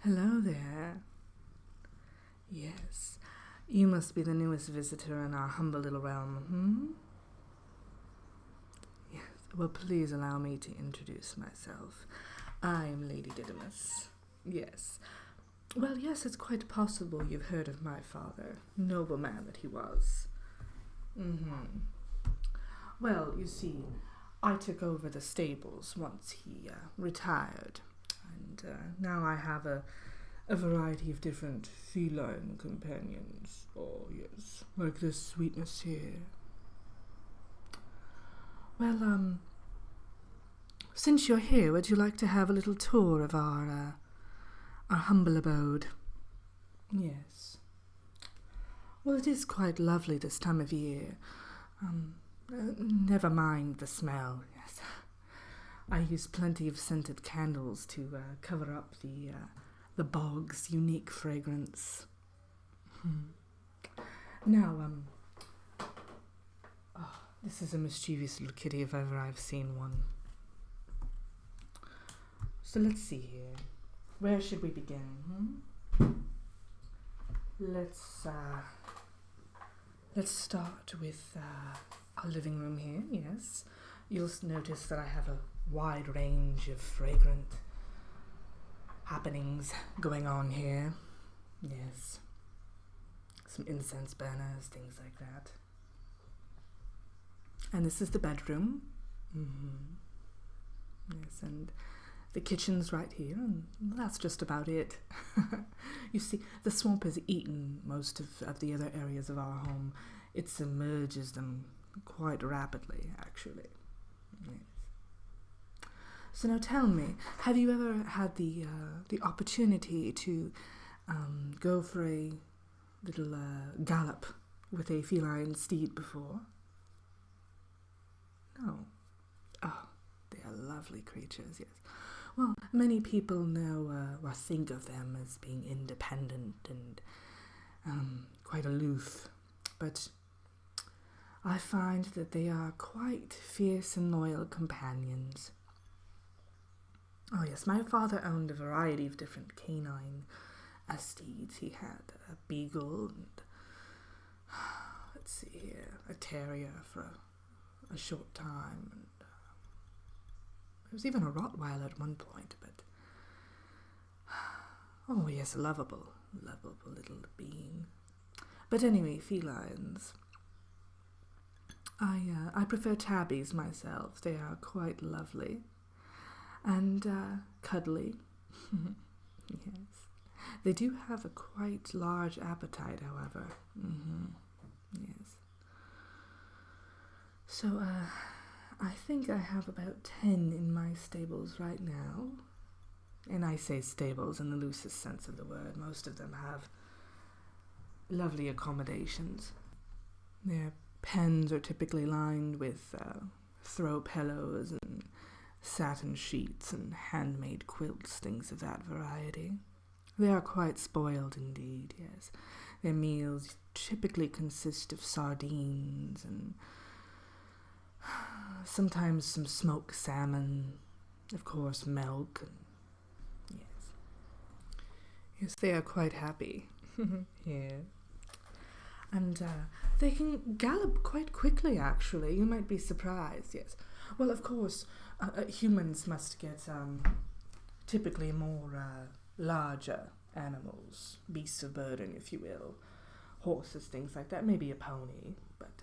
Hello there. Yes, you must be the newest visitor in our humble little realm, Yes, well, please allow me to introduce myself. I am Lady Didymus. Yes. Well, yes, it's quite possible you've heard of my father, noble man that he was. Well, you see, I took over the stables once he retired, and now I have a variety of different feline companions. Oh, yes, like this sweetness here. Well, since you're here, would you like to have a little tour of our humble abode? Yes. Well, it is quite lovely this time of year. Never mind the smell, yes. I use plenty of scented candles to cover up the bog's unique fragrance. Now, this is a mischievous little kitty if ever I've seen one. So let's see here. Where should we begin? Let's start with our living room here, yes. You'll notice that I have a wide range of fragrant happenings going on here. Yes. Some incense burners, things like that. And this is the bedroom. Yes, and the kitchen's right here, and that's just about it. You see, the swamp has eaten most of the other areas of our home. It submerges them quite rapidly, actually. Yes. So now tell me, have you ever had the opportunity to go for a little gallop with a feline steed before? No. Oh, they are lovely creatures, yes. Well, many people know or think of them as being independent and quite aloof, but I find that they are quite fierce and loyal companions. Oh yes, my father owned a variety of different canine steeds. He had a beagle and, let's see here, a terrier for a short time, and there was even a Rottweiler at one point, but oh yes, a lovable little being. But anyway, felines. I prefer tabbies myself. They are quite lovely and cuddly. Yes. They do have a quite large appetite, however. Yes. So, I think I have about 10 in my stables right now. And I say stables in the loosest sense of the word. Most of them have lovely accommodations. Their pens are typically lined with throw pillows and satin sheets and handmade quilts, things of that variety. They are quite spoiled indeed, yes. Their meals typically consist of sardines and sometimes some smoked salmon, of course milk, and yes, they are quite happy. Yeah. And they can gallop quite quickly, actually. You might be surprised, yes. Well, of course, humans must get typically more larger animals, beasts of burden, if you will, horses, things like that, maybe a pony,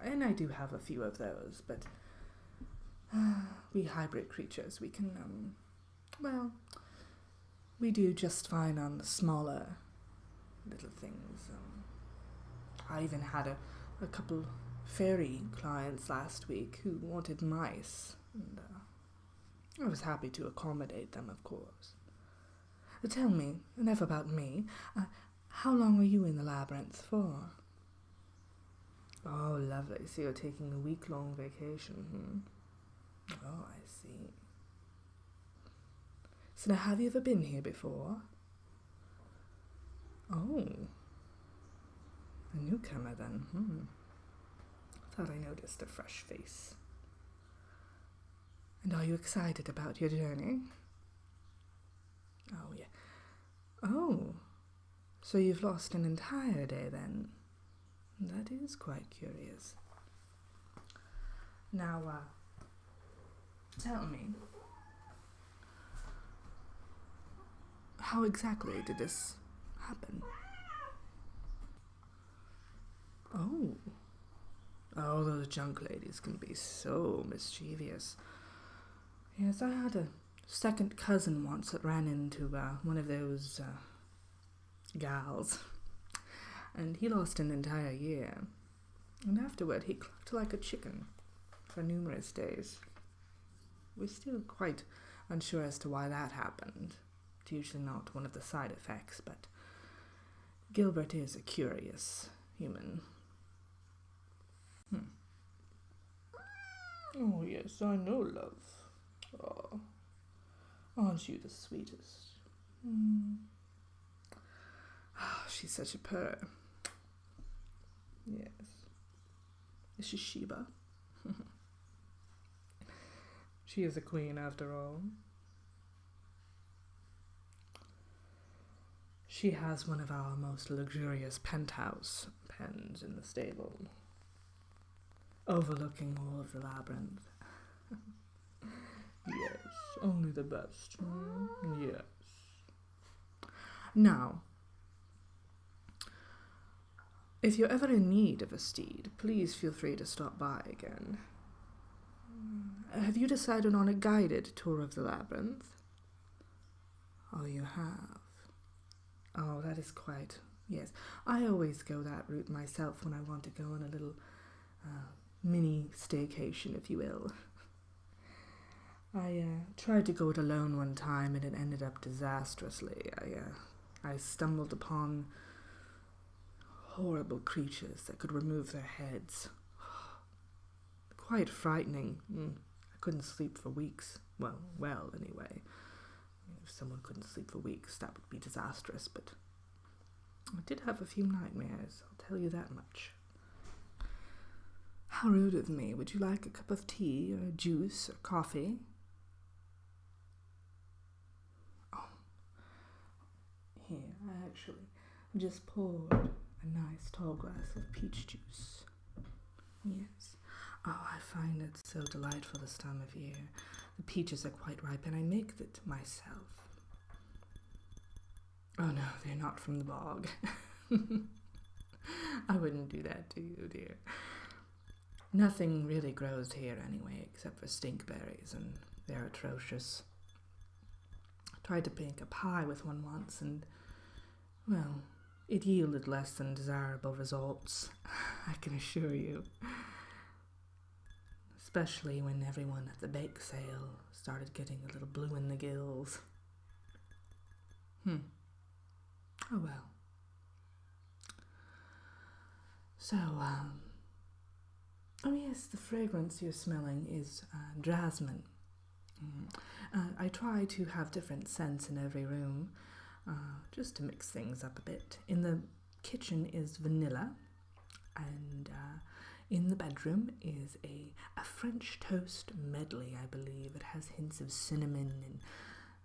and I do have a few of those, but we hybrid creatures, we can, we do just fine on the smaller little things. I even had a couple fairy clients last week who wanted mice, and I was happy to accommodate them, of course. But tell me, enough about me, how long are you in the labyrinth for? Oh, lovely, so you're taking a week-long vacation, Oh, I see. So now, have you ever been here before? Oh, a newcomer then, Thought I noticed a fresh face. And are you excited about your journey? Oh, yeah. Oh, so you've lost an entire day then? That is quite curious. Now, tell me, how exactly did this happen? Oh. Oh, those junk ladies can be so mischievous. Yes, I had a second cousin once that ran into one of those gals, and he lost an entire year. And afterward, he clucked like a chicken for numerous days. We're still quite unsure as to why that happened. It's usually not one of the side effects, but Gilbert is a curious human. Oh, yes, I know, love. Oh, aren't you the sweetest? Oh, she's such a purr. Yes. Is she Sheba? She is a queen after all. She has one of our most luxurious penthouse pens in the stable, overlooking all of the labyrinth. Yes, only the best. Yes. Now, if you're ever in need of a steed, please feel free to stop by again. Have you decided on a guided tour of the labyrinth? Oh, you have. Oh, that is quite... Yes, I always go that route myself when I want to go on a little mini staycation, if you will. I tried to go it alone one time and it ended up disastrously. I stumbled upon horrible creatures that could remove their heads. Quite frightening. I couldn't sleep for weeks. Well, anyway. If someone couldn't sleep for weeks, that would be disastrous, but I did have a few nightmares, I'll tell you that much. How rude of me. Would you like a cup of tea, or juice, or coffee? Oh. Here, I actually just poured a nice tall glass of peach juice. Yes. Oh, I find it so delightful this time of year. The peaches are quite ripe, and I make it myself. Oh no, they're not from the bog. I wouldn't do that to you, dear. Nothing really grows here anyway, except for stinkberries, and they're atrocious. I tried to bake a pie with one once, and, well, it yielded less than desirable results, I can assure you. Especially when everyone at the bake sale started getting a little blue in the gills. Oh well. So, oh yes, the fragrance you're smelling is jasmine. I try to have different scents in every room, just to mix things up a bit. In the kitchen is vanilla, and in the bedroom is a French toast medley, I believe. It has hints of cinnamon,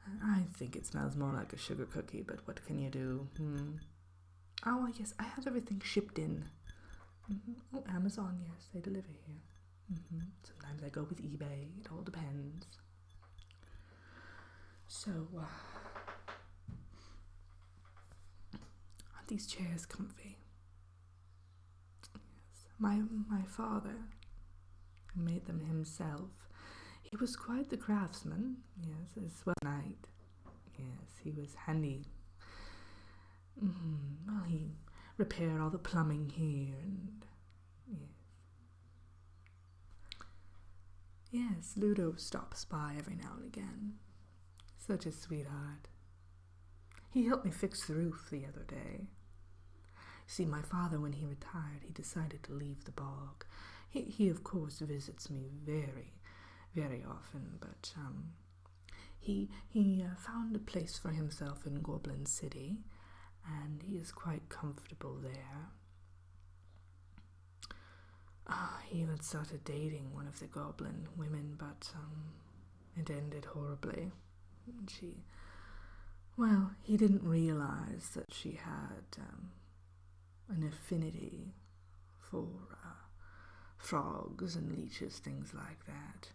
and I think it smells more like a sugar cookie, but what can you do? Oh, yes, I have everything shipped in. Oh, Amazon, yes, they deliver here. Sometimes I go with eBay, it all depends. So, aren't these chairs comfy? Yes, my father made them himself. He was quite the craftsman, yes, as well night. Yes, he was handy. Well, he repaired all the plumbing here, and yes, Ludo stops by every now and again. Such a sweetheart. He helped me fix the roof the other day. See, my father, when he retired, he decided to leave the bog. He of course visits me very, very often, but he found a place for himself in Goblin City, and he is quite comfortable there. He even started dating one of the goblin women, but it ended horribly. Well, he didn't realize that she had an affinity for frogs and leeches, things like that.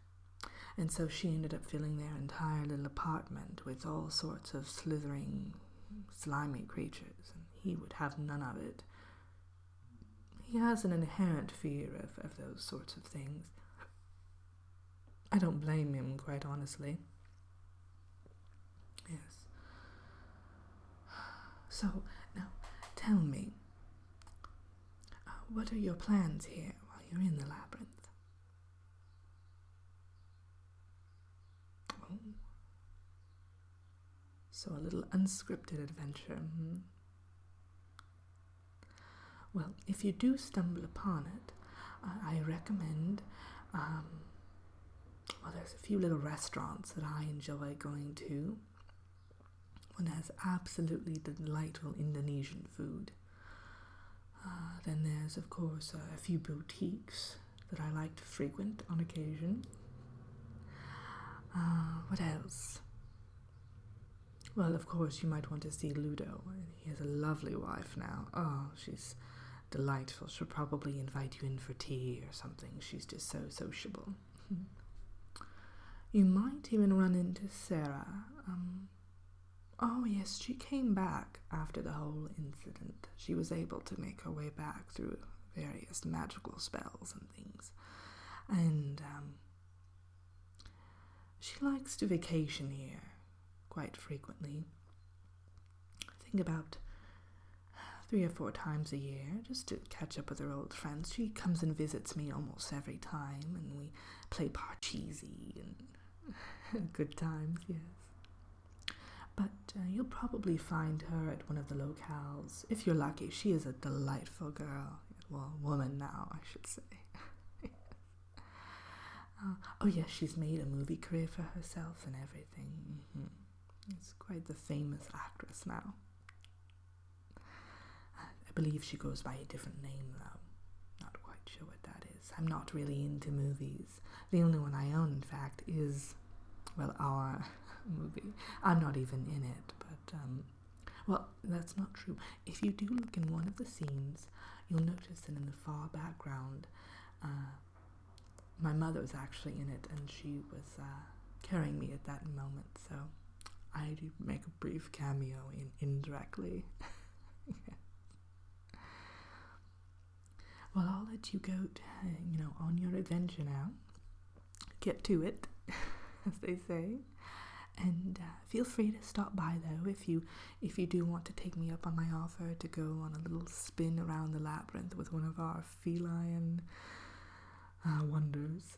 And so she ended up filling their entire little apartment with all sorts of slithering, slimy creatures, and he would have none of it. He has an inherent fear of those sorts of things. I don't blame him, quite honestly. Yes. So, now, tell me, what are your plans here while you're in the labyrinth? Oh. So a little unscripted adventure, Well, if you do stumble upon it, I recommend, there's a few little restaurants that I enjoy going to. One has absolutely delightful Indonesian food. Then there's, of course, a few boutiques that I like to frequent on occasion. What else? Well, of course, you might want to see Ludo. He has a lovely wife now. Oh, she's delightful. She'll probably invite you in for tea or something. She's just so sociable. You might even run into Sarah. Oh, yes, she came back after the whole incident. She was able to make her way back through various magical spells and things. And she likes to vacation here quite frequently. I think about 3 or 4 times a year, just to catch up with her old friends. She comes and visits me almost every time, and we play parcheesi and good times, yes. But you'll probably find her at one of the locales. If you're lucky, she is a delightful girl. Well, woman now, I should say. Oh yes, she's made a movie career for herself and everything. She's quite the famous actress now. I believe she goes by a different name, though. Not quite sure what that is. I'm not really into movies. The only one I own, in fact, is, our movie. I'm not even in it, but, that's not true. If you do look in one of the scenes, you'll notice that in the far background, my mother was actually in it, and she was carrying me at that moment, so I do make a brief cameo indirectly. Well, I'll let you go, on your adventure now. Get to it, as they say. And feel free to stop by, though, if you do want to take me up on my offer to go on a little spin around the labyrinth with one of our feline wonders.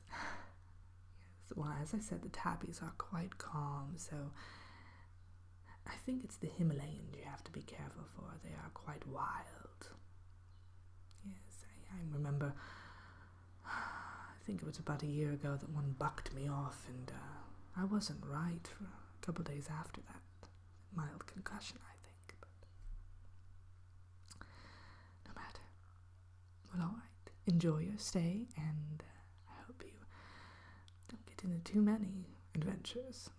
Yes, well, as I said, the tappies are quite calm, so I think it's the Himalayans you have to be careful for. They are quite wild. Yes, I remember, I think it was about a year ago that one bucked me off, and I wasn't right for a couple of days after that. Mild concussion, I think, but no matter. Well, all right. Enjoy your stay, and I hope you don't get into too many adventures.